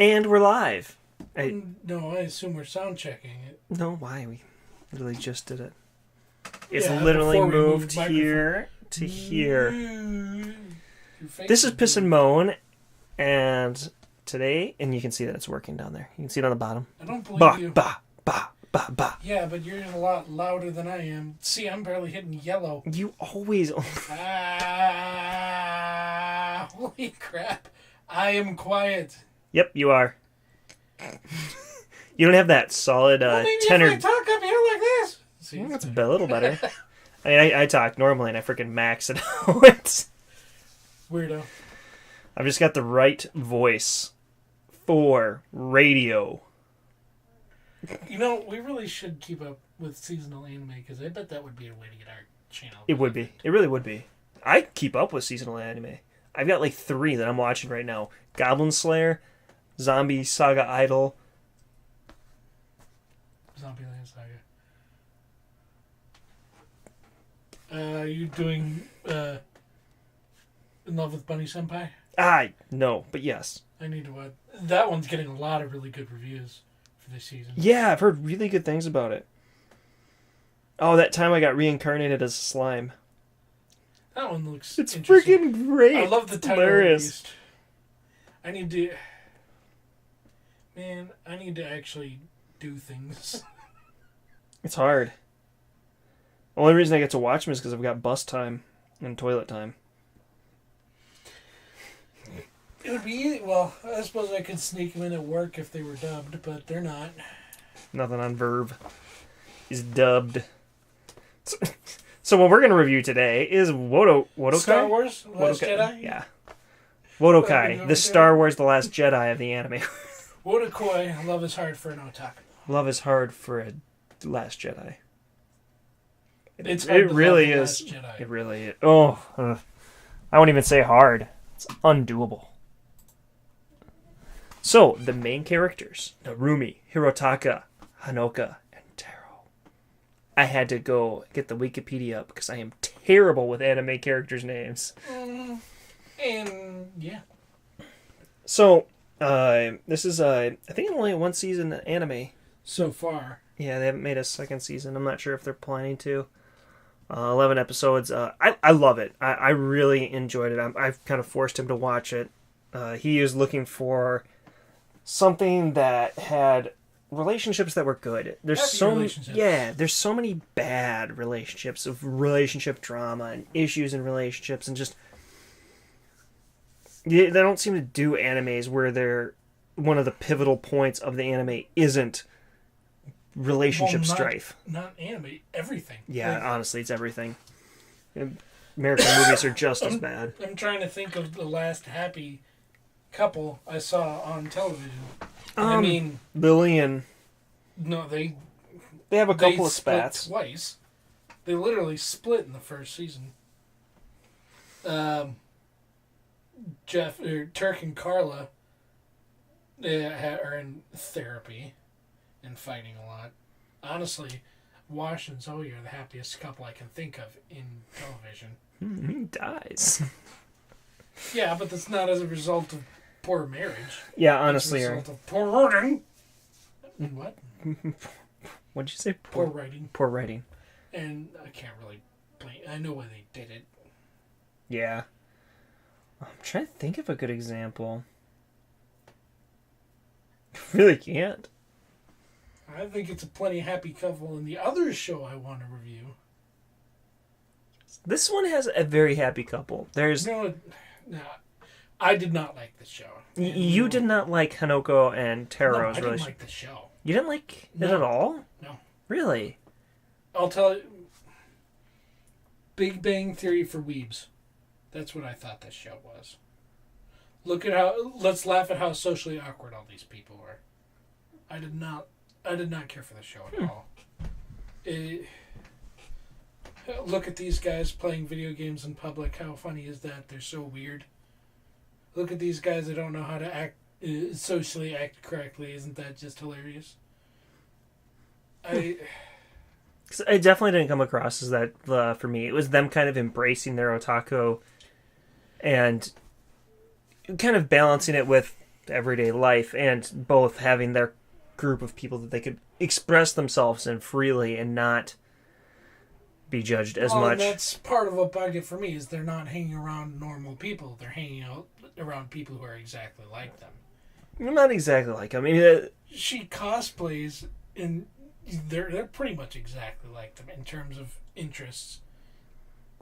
And we're live. No, I assume we're sound checking it. No, why? We literally just did it. It's Yeah, literally before we moved moved here to here. Your face This is Piss and moving. Moan, and today, and you can see that it's working down there. You can see it on the bottom. I don't believe Ba, you. ba, ba, ba, ba. Yeah, but you're a lot louder than I am. See, I'm barely hitting yellow. You always... Holy crap. I am quiet. Yep, you are. You don't have that solid Well, maybe tenor... if I talk up here like this. See, Well, that's a little better. I mean, I talk normally, and I freaking max it out. Weirdo. I've just got the right voice for radio. You know, we really should keep up with seasonal anime, because I bet that would be a way to get our channel. It would be. It really would be. I keep up with seasonal anime. I've got like 3 that I'm watching right now. Goblin Slayer, Zombie Saga Idol. Zombieland Saga. Are you doing In Love with Bunny Senpai? No, but yes. I need to watch. That one's getting a lot of really good reviews for this season. Yeah, I've heard really good things about it. Oh, that time I got reincarnated as a slime. That one looks It's interesting. freaking great. I love the It's title. hilarious. I need to... Man, I need to actually do things. It's hard. The only reason I get to watch them is because I've got bus time and toilet time. It would be easy. Well, I suppose I could sneak them in at work if they were dubbed, but they're not. Nothing on Verve is dubbed. So what we're going to review today is Wotakoi? Star Wars? Last Wotakoi? Jedi? Yeah. Wotakoi, the Star Wars The Last Jedi of the anime. Wotakoi, love is hard for an otaku. Love is hard for a Last Jedi. It's hard It to really love is. The Last Jedi. It really is. I won't even say hard. It's undoable. So, the main characters, Narumi, Hirotaka, Hanoka, and Taro. I had to go get the Wikipedia up because I am terrible with anime characters' names. And, yeah. So, this is, I think only a 1-season anime. So far. Yeah, they haven't made a 2nd season. I'm not sure if they're planning to. 11 episodes. I love it. I really enjoyed it. I've kind of forced him to watch it. He is looking for something that had relationships that were good. There's there's so many bad relationships, of relationship drama and issues in relationships, and just they don't seem to do animes where they're one of the pivotal points of the anime isn't relationship strife. Not anime, everything. Yeah, honestly, it's everything. American movies are just as bad. I'm trying to think of the last happy couple I saw on television. I mean, Lily and no, they have a couple of split spats. twice. They literally split in the first season. Turk and Carla, they are in therapy and fighting a lot. Honestly, Wash and Zoe are the happiest couple I can think of in television. He dies. Yeah, but that's not as a result of poor marriage. Yeah, honestly. It's a result of poor writing. What? What'd you say? Poor writing. Poor writing. And I can't really blame. I know why they did it. Yeah. I'm trying to think of a good example. Really can't. I think it's a plenty happy couple in the other show I want to review. This one has a very happy couple. There's No, I did not like the show. you did not like Hanoko and Taro's I didn't relationship. like the show. You didn't like it No. at all? No. Really? I'll tell you. Big Bang Theory for weebs. That's what I thought this show was. Let's laugh at how socially awkward all these people were. I did not care for the show at all. Look at these guys playing video games in public. How funny is that? They're so weird. Look at these guys that don't know how to socially act correctly. Isn't that just hilarious? It definitely didn't come across as that for me. It was them kind of embracing their otaku and kind of balancing it with everyday life, and both having their group of people that they could express themselves in freely and not be judged as much. And that's part of what bugged it for me, is they're not hanging around normal people. They're hanging out around people who are exactly like them. Not exactly like them. I mean, she cosplays, and they're pretty much exactly like them in terms of interests.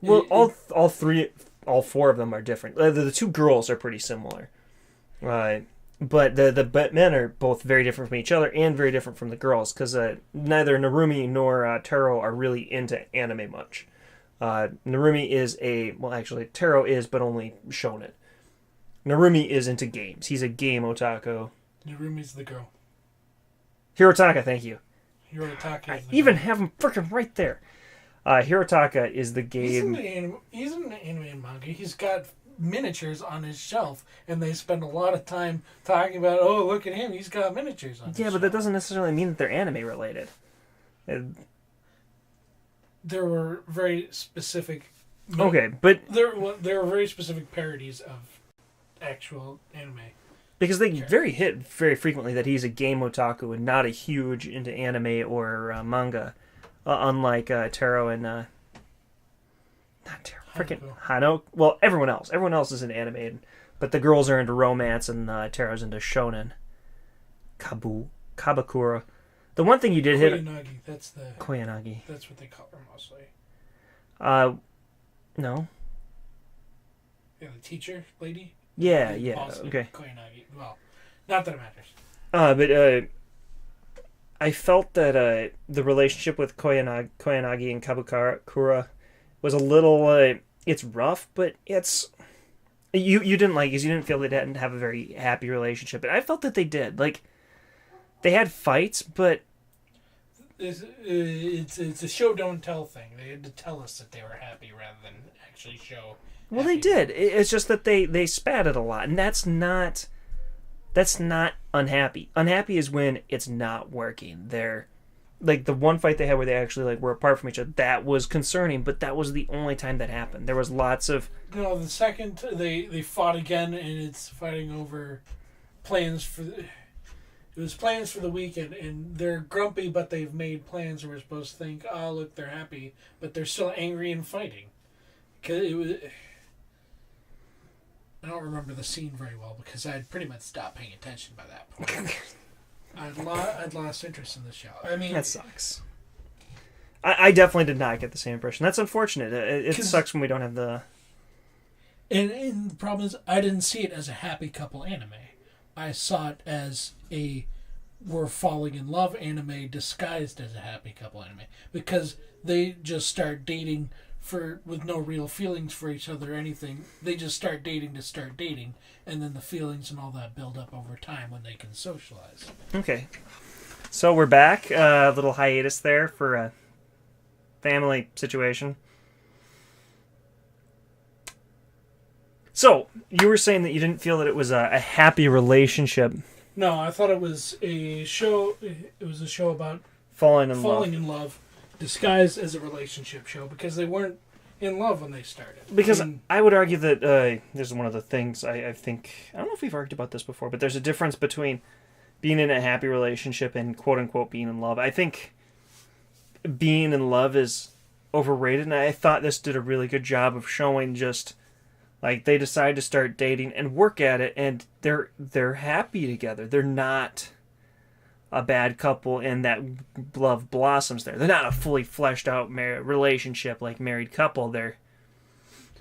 Well, all four of them are different. The two girls are pretty similar, right? But the men are both very different from each other and very different from the girls, because neither Narumi nor Taro are really into anime much. Narumi is actually Taro is, but only shonen. Narumi is into games. He's a game otaku. Narumi's the girl. Hirotaka, thank you. Hirotaka. I even have him freaking right there. Hirotaka is the game. He's in the anime and manga. He's got miniatures on his shelf, and they spend a lot of time talking about, oh, look at him, he's got miniatures on his shelf. Yeah, but that doesn't necessarily mean that they're anime related. There were very specific. Okay, but there were very specific parodies of actual anime. Because they hit very frequently that he's a game otaku and not a huge into anime or manga, unlike Taro and not Taro, freaking Hano. Well, everyone else is into anime, but the girls are into romance and Taro's into shonen. Kabakura. The one thing you did hit. Koyanagi, that's the Koyanagi. That's what they call her mostly. No. Yeah, the teacher lady. Yeah. Okay. Koyanagi. Well, not that it matters. But I felt that the relationship with Koyanagi and Kabakura was a little. It's rough, but it's. You didn't like it because you didn't feel they didn't have a very happy relationship, but I felt that they did. Like, they had fights, but. It's a show don't tell thing. They had to tell us that they were happy rather than actually show. Well, they did. It's just that they spat it a lot, and that's not unhappy. Unhappy is when it's not working. They're like the one fight they had where they actually were apart from each other. That was concerning, but that was the only time that happened. There was lots of. No, the second they fought again, and it's fighting over plans for. It was plans for the weekend, and they're grumpy, but they've made plans, and we're supposed to think, oh, look, they're happy, but they're still angry and fighting. Cause it was. I don't remember the scene very well because I had pretty much stopped paying attention by that point. I'd lost interest in the show. I mean, that sucks. I definitely did not get the same impression. That's unfortunate. It sucks when we don't have the. And the problem is, I didn't see it as a happy couple anime. I saw it as we're falling in love anime disguised as a happy couple anime, because they just start dating with no real feelings for each other or anything. They just start dating to start dating, and then the feelings and all that build up over time when they can socialize. Okay. So we're back. A little hiatus there for a family situation. So, you were saying that you didn't feel that it was a happy relationship. No, I thought it was a show. It was a show about falling in love, disguised as a relationship show, because they weren't in love when they started. Because I would argue that this is one of the things I think. I don't know if we've argued about this before, but there's a difference between being in a happy relationship and quote unquote being in love. I think being in love is overrated, and I thought this did a really good job of showing just. Like, they decide to start dating and work at it, and they're happy together. They're not a bad couple, and that love blossoms there. They're not a fully fleshed out relationship like married couple. They're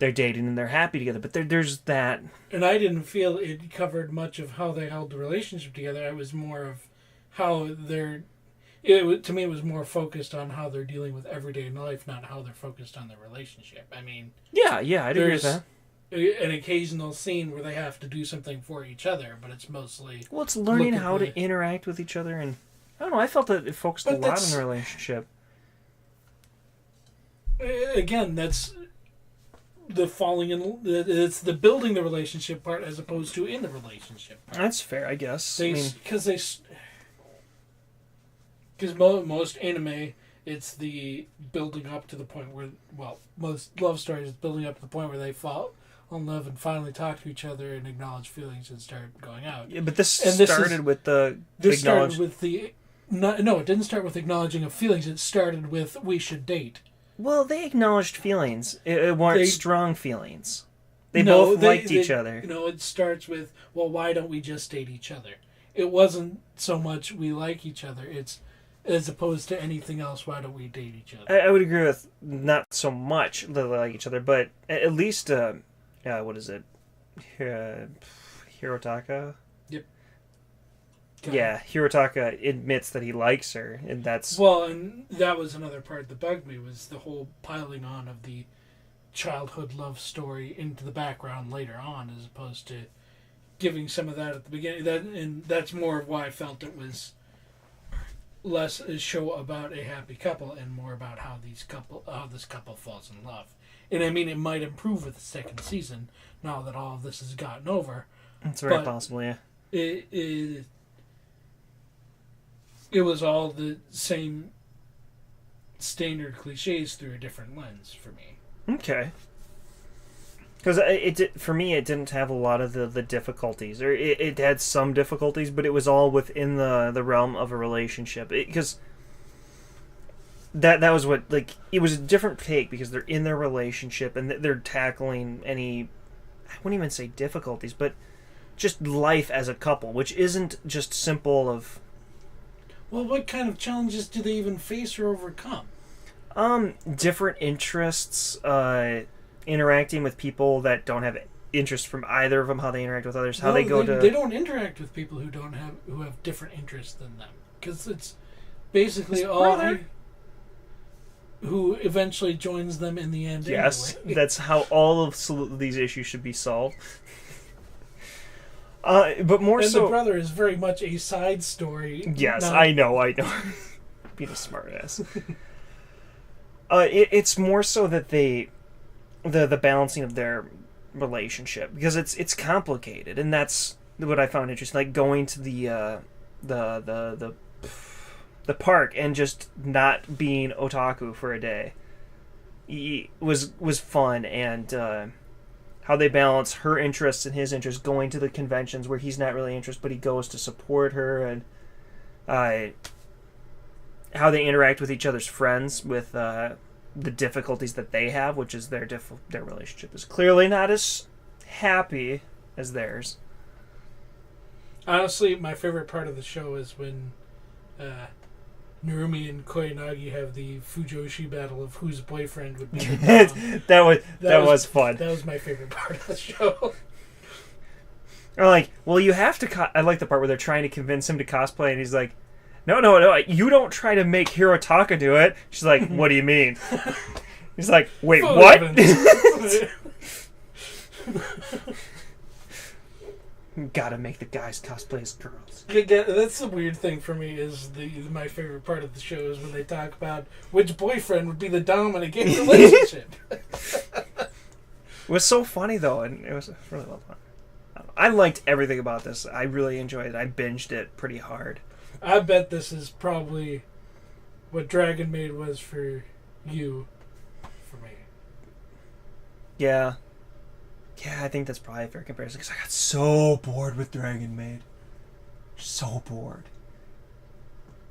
dating and they're happy together. But there's that. And I didn't feel it covered much of how they held the relationship together. It was more of how they're. To me, it was more focused on how they're dealing with everyday life, not how they're focused on their relationship. I mean. Yeah, I'd agree with that. An occasional scene where they have to do something for each other, but it's mostly... Well, it's learning how to interact with each other, and... I don't know, I felt that it focused a lot on the relationship. Again, that's the falling in... It's the building the relationship part as opposed to in the relationship part. That's fair, I guess. Because most anime... It's the building up to the point where, most love stories is building up to the point where they fall in love and finally talk to each other and acknowledge feelings and start going out. Yeah, but this started with the... This started with the... No, it didn't start with acknowledging of feelings. It started with, we should date. Well, they acknowledged feelings. It weren't strong feelings. They both liked each other. It starts with, well, why don't we just date each other? It wasn't so much we like each other. It's, as opposed to anything else, why don't we date each other? I would agree with not so much that they like each other, but at least, what is it? Hirotaka? Yep. Yeah, Hirotaka admits that he likes her, and that's... Well, and that was another part that bugged me, was the whole piling on of the childhood love story into the background later on, as opposed to giving some of that at the beginning. And that's more of why I felt it was less a show about a happy couple and more about how this couple falls in love. And I mean, it might improve with the second season now that all of this has gotten over. It's very possible, yeah. It was all the same standard cliches through a different lens for me. Okay. Because for me, it didn't have a lot of the difficulties. Or it had some difficulties, but it was all within the realm of a relationship. Because that was what... Like, it was a different take because they're in their relationship and they're tackling any... I wouldn't even say difficulties, but just life as a couple, which isn't just simple of... Well, what kind of challenges do they even face or overcome? Different interests, interacting with people that don't have interest from either of them, how they interact with others, how they don't interact with people who have different interests than them, because it's basically who eventually joins them in the end. Yes, anyway. That's how all of these issues should be solved. But more and so, the brother is very much a side story. Yes, I know. Being a smartass. It's more so that the balancing of their relationship, because it's complicated, and that's what I found interesting. Like going to the park and just not being otaku for a day was fun, and how they balance her interests and his interests, going to the conventions where he's not really interested, but he goes to support her, and how they interact with each other's friends with the difficulties that they have, which is their relationship is clearly not as happy as theirs. Honestly, my favorite part of the show is when Narumi and Koyanagi have the Fujoshi battle of whose boyfriend would be the that was fun. That was my favorite part of the show. Or like, well, you have to... I like the part where they're trying to convince him to cosplay, and he's like, no, you don't try to make Hirotaka do it. She's like, what do you mean? He's like, wait, what? Gotta make the guys cosplay as girls. That's the weird thing for me, is my favorite part of the show is when they talk about which boyfriend would be the dominant in a relationship. It was so funny, though, and it was really well done. I liked everything about this. I really enjoyed it. I binged it pretty hard. I bet this is probably what Dragon Maid was for you, for me. Yeah. Yeah, I think that's probably a fair comparison, because I got so bored with Dragon Maid. So bored.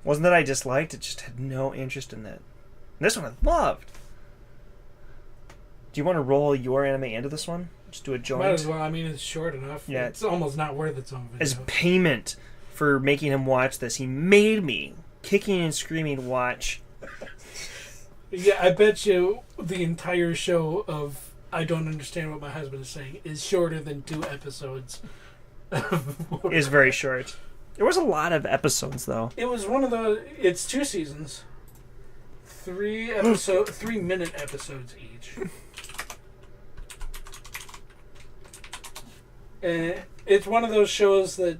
Wasn't that I disliked it, just had no interest in it. And this one I loved. Do you want to roll your anime into this one? Just do a joint? Might as well. I mean, it's short enough. Yeah. It's almost not worth its own video. As payment for making him watch this, he made me, kicking and screaming, watch. Yeah, I bet you the entire show of I Don't Understand What My Husband Is Saying is shorter than 2 episodes. Is very short. There was a lot of episodes, though. It was one of the... It's 2 seasons. 3-minute episodes each. And it's one of those shows that...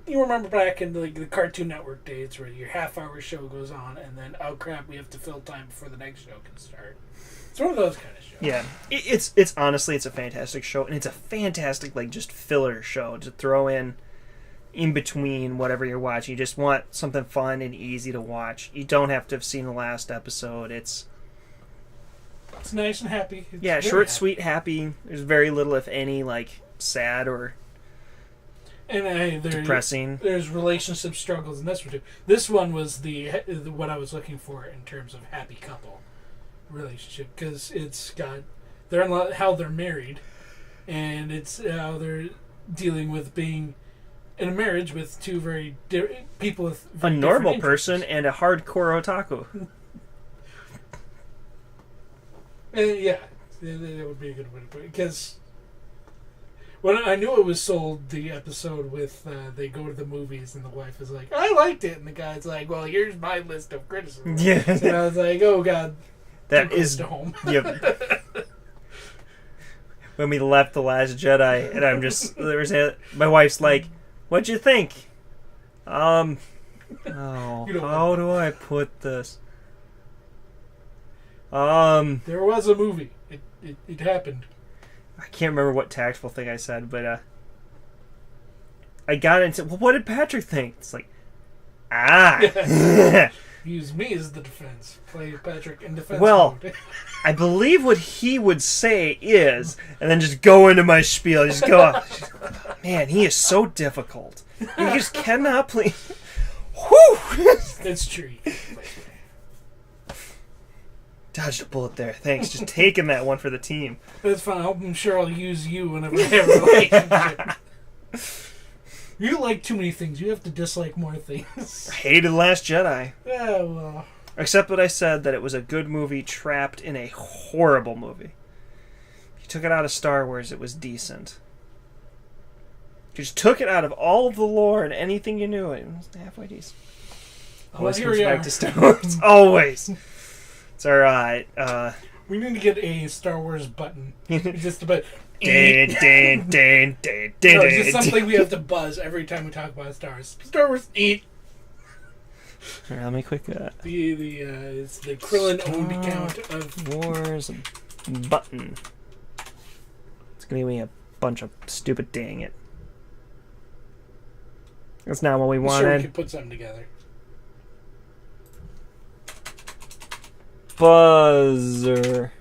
You remember back in the Cartoon Network days where your half-hour show goes on and then, oh crap, we have to fill time before the next show can start. It's one of those kind of shows. Yeah. It's honestly, it's a fantastic show, and it's a fantastic, just filler show to throw in between whatever you're watching. You just want something fun and easy to watch. You don't have to have seen the last episode. It's It's nice and happy. It's Yeah, very short, happy. sweet, happy. There's very little, if any, like, sad or And depressing. There's relationship struggles in this one too. This one was the what I was looking for in terms of happy couple relationship, because it's got how they're married, and it's how they're dealing with being in a marriage with two very people with very A normal different person interests. and a hardcore otaku. Yeah, that would be a good way to put it. Because when I knew it was sold, the episode with they go to the movies and the wife is like, "I liked it," and the guy's like, "Well, here's my list of criticisms." Yeah. And I was like, "Oh God, That too close is... to home." Yep. When we left The Last Jedi, and I'm just... my wife's like, "What'd you think?" Oh, how do I put this? There was a movie. It happened. I can't remember what tactful thing I said, but I got into, well, what did Patrick think? It's like, Use me as the defense. Play Patrick in defense well, mode. I believe what he would say is, and then just go into my spiel. Just go, man, he is so difficult. You just cannot play. Whew! It's true. Dodged a bullet there. Thanks. Just taking that one for the team. That's fine. I'm sure I'll use you whenever I have a relationship. You like too many things. You have to dislike more things. I hated Last Jedi. Yeah, well. Except that I said that it was a good movie trapped in a horrible movie. If you took it out of Star Wars, it was decent. If you just took it out of all of the lore and anything you knew, it was halfway decent. Always here comes we back are. to Star Wars. Always. It's alright. We need to get a Star Wars button. Just about. Dan, dan, dan, dan, dan, No, it's just dan. something we have to buzz every time we talk about Star Wars. Star Wars. Eat. Alright, let me quick It's the Krillin owned account of. Wars button. It's gonna give me a bunch of stupid dang it. That's not what we Sure, we wanted. could put something together. Buzzer.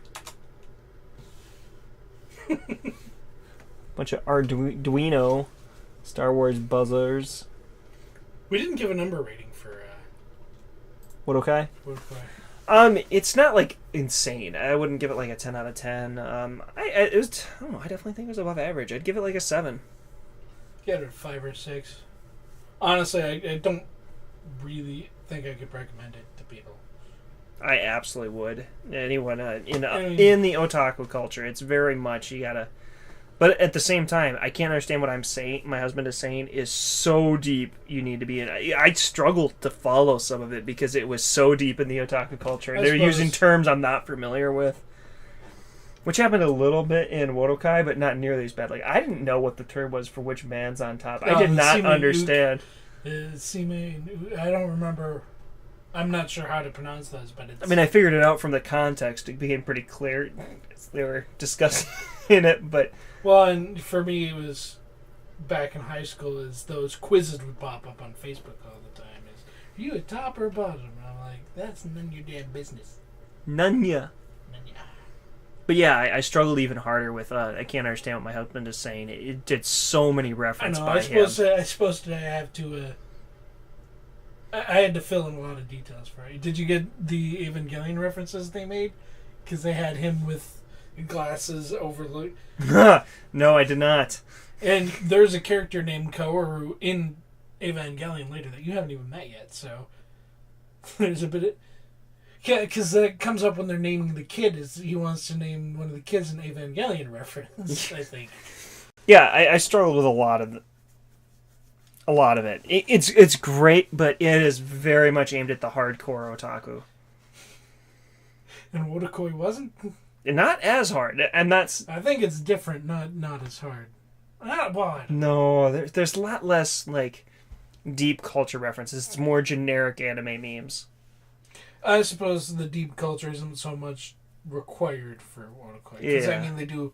Bunch of Arduino Star Wars buzzers. We didn't give a number rating for. What okay? Wotakoi. It's not like insane. I wouldn't give it like a 10 out of 10. It was, I don't know, I definitely think it was above average. I'd give it like a 7. Get it a 5 or 6. Honestly, I don't really think I could recommend it to people. I absolutely would. Anyone in mean- the otaku culture, it's very much you gotta. But at the same time, I can't understand what I'm saying. My husband is saying is so deep. You need to be in. I struggled to follow some of it because it was so deep in the otaku culture. I They're suppose- using terms I'm not familiar with, which happened a little bit in Wotakoi, but not nearly as bad. Like I didn't know what the term was for which man's on top. I did the not Sime understand. I don't remember. I'm not sure how to pronounce those, but it's. I mean, I figured it out from the context. It became pretty clear as they were discussing it, but. Well, and for me, it was back in high school. Is those quizzes would pop up on Facebook all the time. Is are you a top or bottom? And I'm like, that's none of your damn business. Nunya. None of your- But yeah, I struggled even harder with. I can't understand what my husband is saying. It did so many I references know. by I supposed to have to. I had to fill in a lot of details for it. Did you get the Evangelion references they made? Because they had him with glasses overlook. him. No, I did not. And there's a character named Kaoru in Evangelion later that you haven't even met yet, so there's a bit of... Yeah, because that comes up when they're naming the kid, is he wants to name one of the kids an Evangelion reference, I think. Yeah, I struggled with a lot of it. It's great, but it is very much aimed at the hardcore otaku. And Wotakoi wasn't? Not as hard, and that's... I think it's different, not as hard. No, there's a lot less, like, deep culture references. It's more generic anime memes. I suppose the deep culture isn't so much required for Wotakoi. Because, Yeah. I mean, they do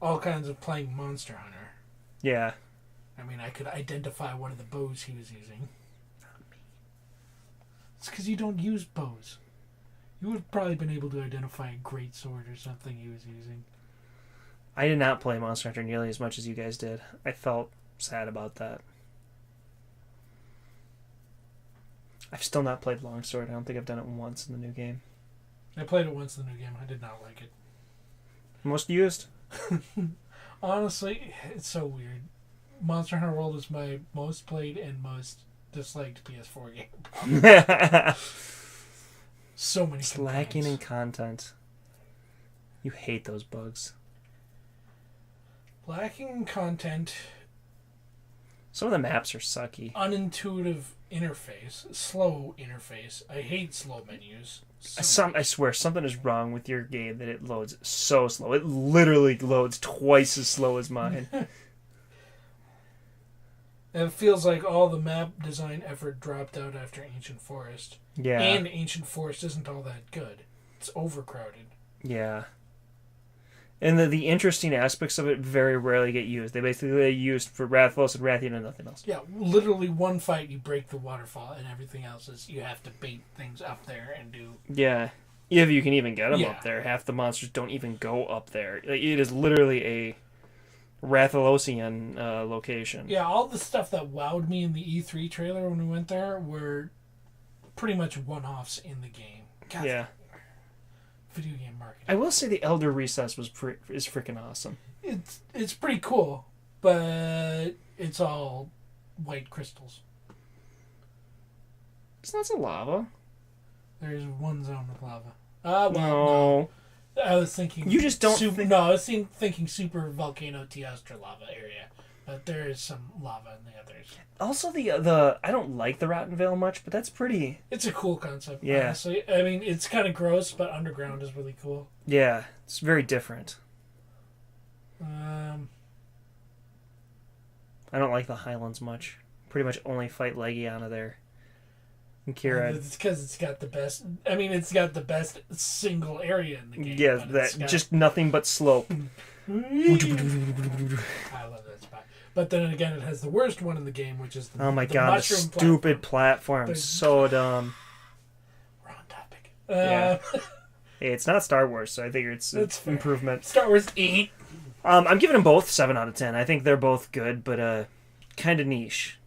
all kinds of playing Monster Hunter. Yeah. I mean, I could identify one of the bows he was using. It's because you don't use bows. You would have probably been able to identify a great sword or something he was using. I did not play Monster Hunter nearly as much as you guys did. I felt sad about that. I've still not played Longsword. I don't think I've done it once in the new game. I played it once in the new game. I did not like it. Most used? Honestly, it's so weird. Monster Hunter World is my most played and most disliked PS4 game. So many It's lacking in content. You hate those bugs. Lacking in content. Some of the maps are sucky. Unintuitive interface. Slow interface. I hate slow menus. I swear, something is wrong with your game that it loads so slow. It literally loads twice as slow as mine. It feels like all the map design effort dropped out after Ancient Forest. Yeah. And Ancient Forest isn't all that good. It's overcrowded. Yeah. And the interesting aspects of it very rarely get used. They basically get used for Rathlos and Rathian and nothing else. Yeah, literally one fight you break the waterfall and everything else is you have to bait things up there and do... Yeah. If you can even get them Yeah. up there. Half the monsters don't even go up there. It is literally a Rathalosian location. Yeah, all the stuff that wowed me in the E3 trailer when we went there were pretty much one-offs in the game. God, Yeah. Video game marketing. I will say the Elder Recess is freaking awesome. It's pretty cool, but it's all white crystals. It's not so lava. There's one zone with lava. No. I was thinking... You just don't think... No, I was thinking super volcano Teostra lava area. But there is some lava in the others. Also, the I don't like the Rotten Vale much, but that's pretty... It's a cool concept, Yeah. honestly. I mean, it's kind of gross, but underground is really cool. Yeah, it's very different. I don't like the Highlands much. Pretty much only fight Legiana there. And Kira. It's because it's got the best... I mean, it's got the best single area in the game. Yeah, but that it's got... just nothing but slope. I love that spot. But then again, it has the worst one in the game, which is the Oh my the god, the mushroom stupid platform. There's- So dumb. We're on topic. Yeah. Hey, it's not Star Wars, so I figure it's That's fair. improvement. Star Wars 8. I'm giving them both 7 out of 10. I think they're both good, but kind of niche.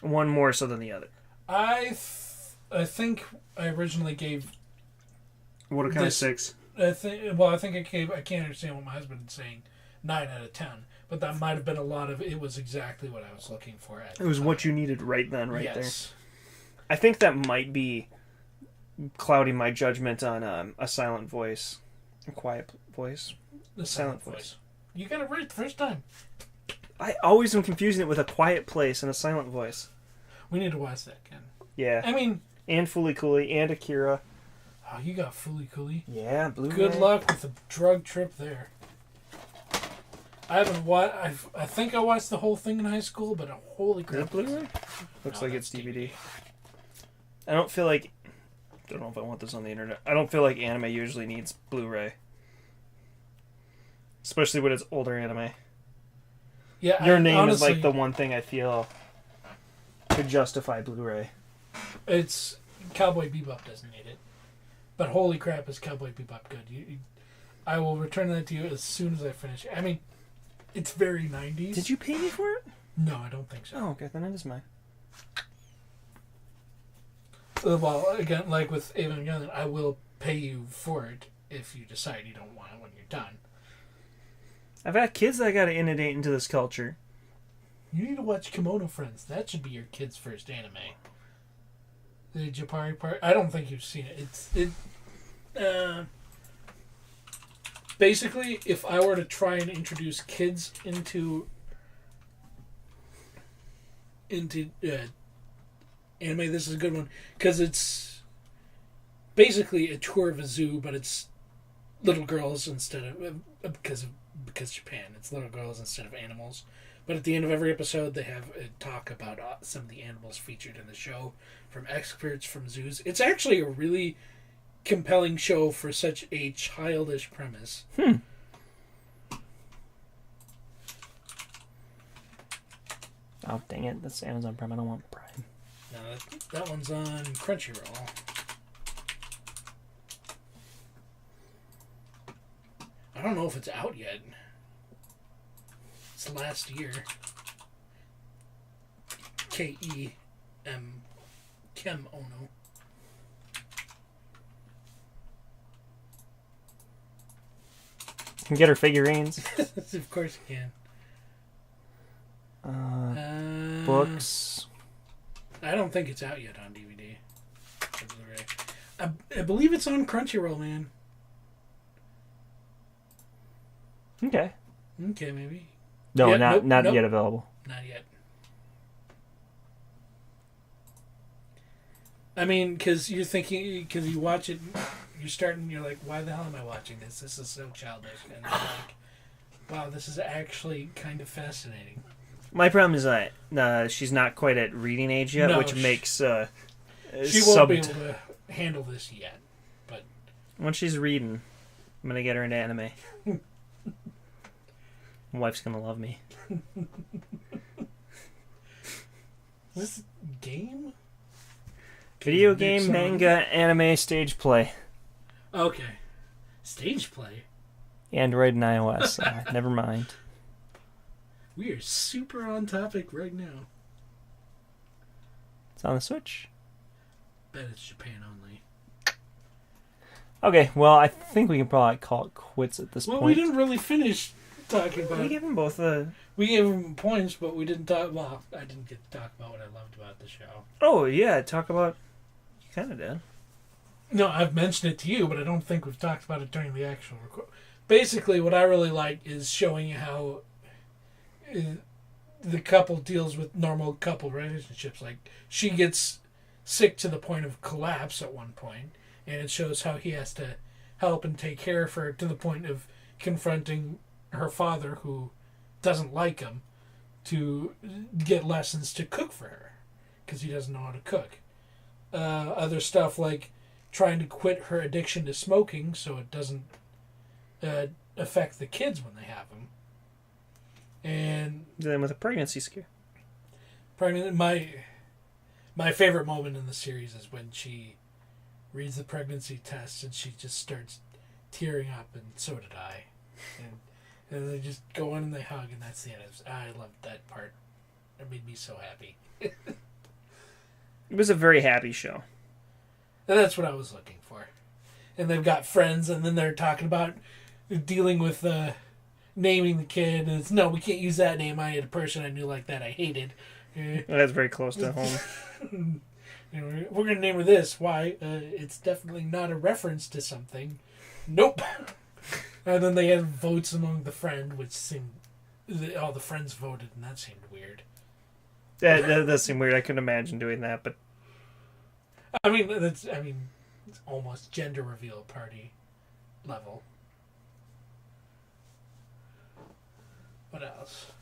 One more so than the other. I think I originally gave... Wotakoi 6. I think I can't understand what my husband is saying. 9 out of 10. But that might have been a lot of... It was exactly what I was looking for. It was what you needed right then, right there. Yes. I think that might be clouding my judgment on a silent voice. A quiet voice. The silent voice. You got it right the first time. I always am confusing it with a quiet place and a silent voice. We need to watch that again. Yeah. I mean... And Fooly Cooly and Akira. Oh, you got Fooly Cooly. Yeah, Blu-ray. Good luck with the drug trip there. I haven't watched... I think I watched the whole thing in high school, but holy Is crap. it Blu-ray? Looks No, like it's that's DVD. I don't feel like... I don't know if I want this on the internet. I don't feel like anime usually needs Blu-ray. Especially when it's older anime. Yeah, Your name honestly, is like the one thing I feel could justify Blu-ray. It's... Cowboy Bebop doesn't need it. But holy crap, is Cowboy Bebop good. I will return that to you as soon as I finish it. I mean, it's very 90s. Did you pay me for it? No, I don't think so. Oh, okay, then it is mine. Well, again, like with Evangelion, I will pay you for it if you decide you don't want it when you're done. I've got kids that I gotta inundate into this culture. You need to watch Kimono Friends. That should be your kid's first anime. The Japari part. I don't think you've seen it. Basically, if I were to try and introduce kids into anime, this is a good one because it's basically a tour of a zoo, but it's little girls instead of because Japan. It's little girls instead of animals. But at the end of every episode, they have a talk about some of the animals featured in the show from experts from zoos. It's actually a really compelling show for such a childish premise. Oh, dang it. That's Amazon Prime. I don't want Prime. Now, that one's on Crunchyroll. I don't know if it's out yet. It's last year. K-E-M. Kem Ono. You can get her figurines. Of course you can. Books. I don't think it's out yet on DVD. Or Blu-ray. I believe it's on Crunchyroll, man. Okay. Okay, maybe. No, Yeah, not nope. yet available. Not yet. I mean, because you're thinking, because you watch it, you're like, why the hell am I watching this? This is so childish. And you're like, wow, this is actually kind of fascinating. My problem is that she's not quite at reading age yet, No, which makes she won't be able to handle this yet. But once she's reading, I'm gonna get her into anime. My wife's gonna love me. Is this a game? Video game, manga, anime, stage play. Okay. Stage play? Android and iOS. Never mind. We are super on topic right now. It's on the Switch. Bet it's Japan only. Okay, well, I think we can probably call it quits at this point. Well, we didn't really finish talking about... We gave them both a... We gave them points, but we didn't talk... Well, I didn't get to talk about what I loved about the show. Oh, yeah, talk about... You kind of did. No, I've mentioned it to you, but I don't think we've talked about it during the actual record. Basically, what I really like is showing how the couple deals with normal couple relationships. Like, she gets sick to the point of collapse at one point, and it shows how he has to help and take care of her to the point of confronting her father, who doesn't like him, to get lessons to cook for her, because he doesn't know how to cook. Other stuff like trying to quit her addiction to smoking so it doesn't affect the kids when they have them. And then with a pregnancy scare. My favorite moment in the series is when she reads the pregnancy test and she just starts tearing up, and so did I. And they just go on and they hug, and that's the end. I loved that part. It made me so happy. It was a very happy show. And that's what I was looking for. And they've got friends, and then they're talking about dealing with naming the kid. And it's, no, we can't use that name. I had a person I knew like that I hated. That's very close to home. We're going to name her this. Why? It's definitely not a reference to something. Nope. And then they had votes among the friend, which seemed... all the friends voted, and that seemed weird. That does seem weird. I couldn't imagine doing that, but... it's almost gender reveal party level. What else?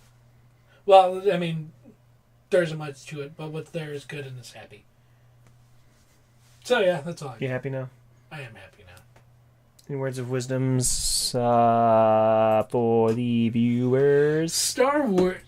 Well, there isn't much to it, but what's there is good and is happy. So yeah, that's all. You happy now? I am happy now. Any words of wisdoms for the viewers? Star Wars.